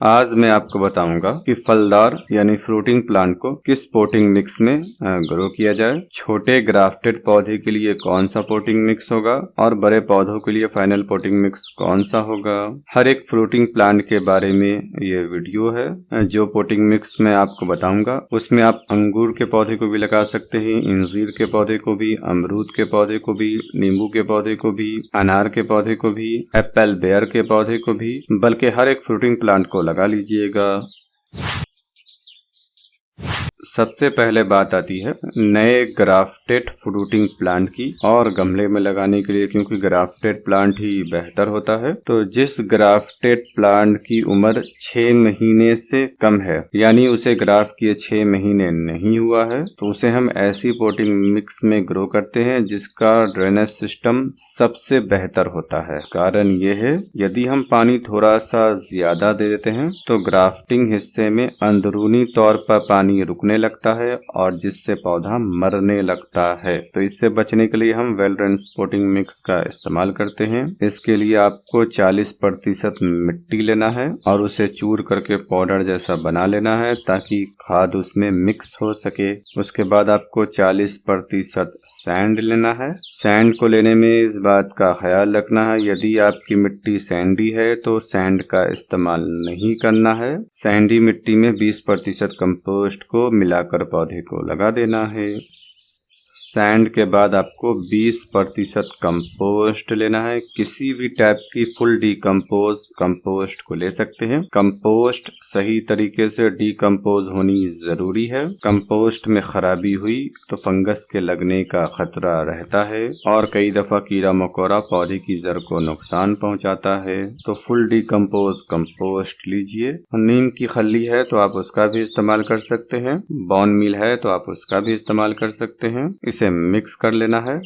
आज मैं आपको बताऊंगा कि फलदार यानी फ्रूटिंग प्लांट को किस पोटिंग मिक्स में ग्रो किया जाए। छोटे ग्राफ्टेड पौधे के लिए कौन सा पोटिंग मिक्स होगा और बड़े पौधों के लिए फाइनल पोटिंग मिक्स कौन सा होगा। हर एक फ्रूटिंग प्लांट के बारे में ये वीडियो है। जो पोटिंग मिक्स मैं आपको बताऊंगा उसमें आप अंगूर के पौधे को भी लगा सकते हैं, इंजीर के पौधे को भी, अमरूद के पौधे को भी, नींबू के पौधे को भी, अनार के पौधे को भी, एप्पल बेयर के पौधे को भी, बल्कि हर एक फ्रूटिंग प्लांट को लगा लीजिएगा। सबसे पहले बात आती है नए ग्राफ्टेड फ्रूटिंग प्लांट की और गमले में लगाने के लिए, क्योंकि ग्राफ्टेड प्लांट ही बेहतर होता है। तो जिस ग्राफ्टेड प्लांट की उम्र 6 महीने से कम है, यानी उसे ग्राफ्ट किए 6 महीने नहीं हुआ है, तो उसे हम ऐसी पोटिंग मिक्स में ग्रो करते हैं जिसका ड्रेनेज सिस्टम सबसे बेहतर होता है। कारण ये है, यदि हम पानी थोड़ा सा ज्यादा दे देते हैं तो ग्राफ्टिंग हिस्से में अंदरूनी तौर पर पानी रुकने लगता है और जिससे पौधा मरने लगता है। तो इससे बचने के लिए हम वेल ड्रेन पोटिंग मिक्स का इस्तेमाल करते हैं। इसके लिए आपको 40% मिट्टी लेना है और उसे चूर करके पाउडर जैसा बना लेना है ताकि खाद उसमें मिक्स हो सके। उसके बाद आपको 40% सैंड लेना है। सैंड को लेने में इस बात का ख्याल रखना है, यदि आपकी मिट्टी सैंडी है तो सैंड का इस्तेमाल नहीं करना है। सैंडी मिट्टी में 20% कंपोस्ट को मिलाकर पौधे को लगा देना है। सैंड के बाद आपको 20% कंपोस्ट लेना है। किसी भी टाइप की फुल डिकम्पोज कंपोस्ट को ले सकते हैं। कंपोस्ट सही तरीके से डिकम्पोज होनी जरूरी है। कंपोस्ट में खराबी हुई तो फंगस के लगने का खतरा रहता है और कई दफा कीड़ा मकोड़ा पौधे की जड़ को नुकसान पहुंचाता है। तो फुल डिकम्पोज कंपोस्ट लीजिए। नीम की खल्ली है तो आप उसका भी इस्तेमाल कर सकते हैं। बोन मील है तो आप उसका भी इस्तेमाल कर सकते हैं। इसे मिक्स कर लेना है।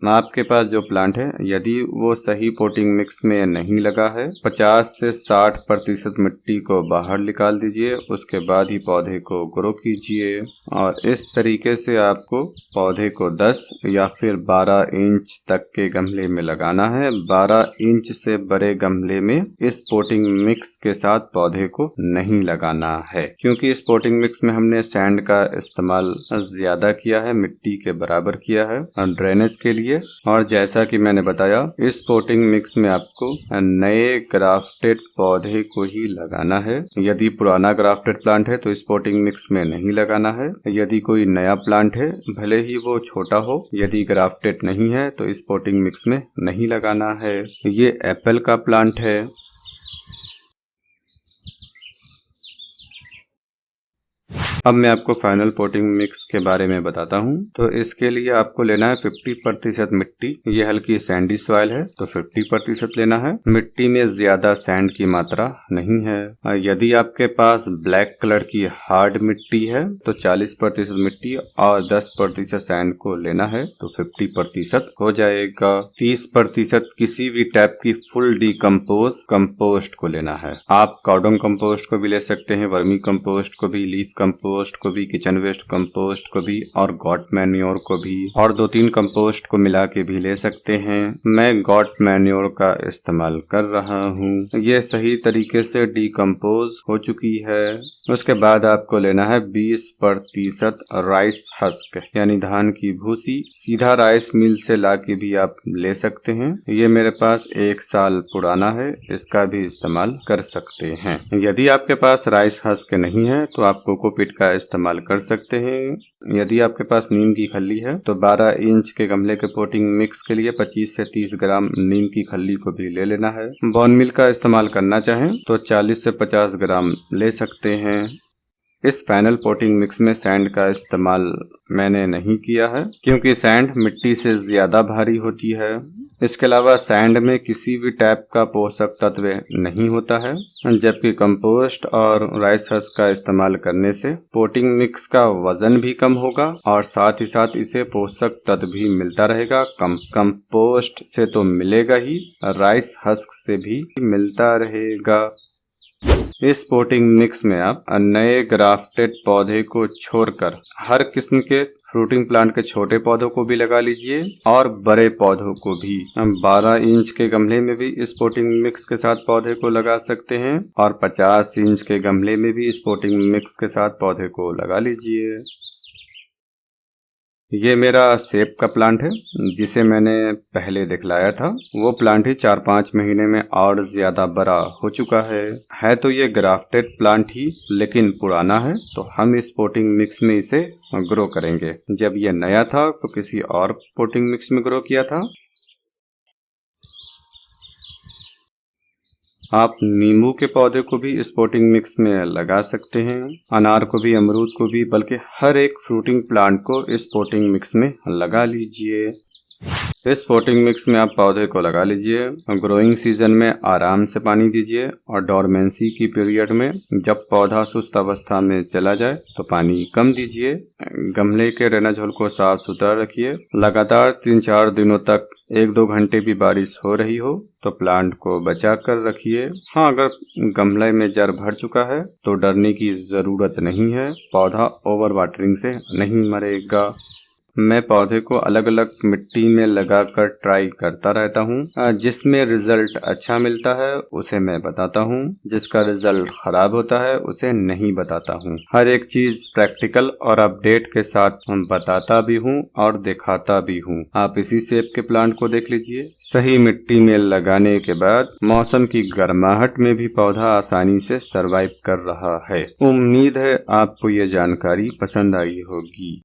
आपके पास जो प्लांट है, यदि वो सही पोटिंग मिक्स में नहीं लगा है, 50 से 60% मिट्टी को बाहर निकाल दीजिए। उसके बाद ही पौधे को ग्रो कीजिए और इस तरीके से आपको पौधे को 10 या फिर 12 इंच तक के गमले में लगाना है। 12 इंच से बड़े गमले में इस पोटिंग मिक्स के साथ पौधे को नहीं लगाना है, क्योंकि इस पोटिंग मिक्स में हमने सैंड का इस्तेमाल ज्यादा किया है, मिट्टी के बराबर किया है ड्रेनेज के लिए। और जैसा कि मैंने बताया, इस पोटिंग मिक्स में आपको नए ग्राफ्टेड पौधे को ही लगाना है। यदि पुराना ग्राफ्टेड प्लांट है तो इस पोटिंग मिक्स में नहीं लगाना है। यदि कोई नया प्लांट है, भले ही वो छोटा हो, यदि ग्राफ्टेड नहीं है तो इस पोटिंग मिक्स में नहीं लगाना है। ये एप्पल का प्लांट है। अब मैं आपको फाइनल पोटिंग मिक्स के बारे में बताता हूँ। तो इसके लिए आपको लेना है 50% मिट्टी। ये हल्की सैंडी सॉइल है तो 50% लेना है। मिट्टी में ज्यादा सैंड की मात्रा नहीं है। यदि आपके पास ब्लैक कलर की हार्ड मिट्टी है तो 40% मिट्टी और 10% सैंड को लेना है तो 50% हो जाएगा। 30% किसी भी टाइप की फुल डिकम्पोज कंपोस्ट को लेना है। आप कॉर्डन कंपोस्ट को भी ले सकते हैं, वर्मी कंपोस्ट को भी, लीफ कंपोस्ट को भी, किचन वेस्ट कंपोस्ट को भी और गॉट मैन्योर को भी, और 2-3 कंपोस्ट को मिला के भी ले सकते हैं। मैं गॉट मैन्योर का इस्तेमाल कर रहा हूँ। ये सही तरीके से डिकम्पोज हो चुकी है। उसके बाद आपको लेना है 20% राइस हस्क, यानी धान की भूसी। सीधा राइस मिल से ला के भी आप ले सकते हैं। ये मेरे पास 1 साल पुराना है, इसका भी इस्तेमाल कर सकते हैं। यदि आपके पास राइस हस्क नहीं है तो आप कोकोपीट का इस्तेमाल कर सकते हैं। यदि आपके पास नीम की खल्ली है तो 12 इंच के गमले के पोटिंग मिक्स के लिए 25 से 30 ग्राम नीम की खल्ली को भी ले लेना है। बोन मील का इस्तेमाल करना चाहें तो 40 से 50 ग्राम ले सकते हैं। इस फाइनल पोटिंग मिक्स में सैंड का इस्तेमाल मैंने नहीं किया है, क्योंकि सैंड मिट्टी से ज्यादा भारी होती है। इसके अलावा सैंड में किसी भी टाइप का पोषक तत्व नहीं होता है, जबकि कंपोस्ट और राइस हस्क का इस्तेमाल करने से पोटिंग मिक्स का वजन भी कम होगा और साथ ही साथ इसे पोषक तत्व भी मिलता रहेगा। कंपोस्ट से तो मिलेगा ही, राइस हस्क से भी मिलता रहेगा। इस पोटिंग मिक्स में आप नए ग्राफ्टेड पौधे को छोड़कर हर किस्म के फ्रूटिंग प्लांट के छोटे पौधों को भी लगा लीजिए और बड़े पौधों को भी। हम 12 इंच के गमले में भी इस पोटिंग मिक्स के साथ पौधे को लगा सकते हैं और 50 इंच के गमले में भी इस पोटिंग मिक्स के साथ पौधे को लगा लीजिए। ये मेरा सेब का प्लांट है जिसे मैंने पहले दिखलाया था। वो प्लांट ही 4-5 महीने में और ज्यादा बड़ा हो चुका है तो ये ग्राफ्टेड प्लांट ही लेकिन पुराना है, तो हम इस पोटिंग मिक्स में इसे ग्रो करेंगे। जब ये नया था तो किसी और पोटिंग मिक्स में ग्रो किया था। आप नींबू के पौधे को भी इस पोटिंग मिक्स में लगा सकते हैं, अनार को भी, अमरूद को भी, बल्कि हर एक फ्रूटिंग प्लांट को इस पोटिंग मिक्स में लगा लीजिए। इस पोटिंग मिक्स में आप पौधे को लगा लीजिए। ग्रोइंग सीजन में आराम से पानी दीजिए और डोरमेंसी की पीरियड में जब पौधा सुस्त अवस्था में चला जाए तो पानी कम दीजिए। गमले के ड्रेनेज होल को साफ सुथरा रखिए। लगातार 3-4 दिनों तक 1-2 घंटे भी बारिश हो रही हो तो प्लांट को बचा कर रखिए। हाँ, अगर गमले में जड़ भर चुका है तो डरने की जरूरत नहीं है, पौधा ओवर वाटरिंग से नहीं मरेगा। मैं पौधे को अलग अलग मिट्टी में लगाकर ट्राई करता रहता हूँ। जिसमें रिजल्ट अच्छा मिलता है उसे मैं बताता हूँ, जिसका रिजल्ट खराब होता है उसे नहीं बताता हूँ। हर एक चीज प्रैक्टिकल और अपडेट के साथ बताता भी हूँ और दिखाता भी हूँ। आप इसी सेब के प्लांट को देख लीजिए। सही मिट्टी में लगाने के बाद मौसम की गर्माहट में भी पौधा आसानी से सरवाइव कर रहा है। उम्मीद है आपको ये जानकारी पसंद आई होगी।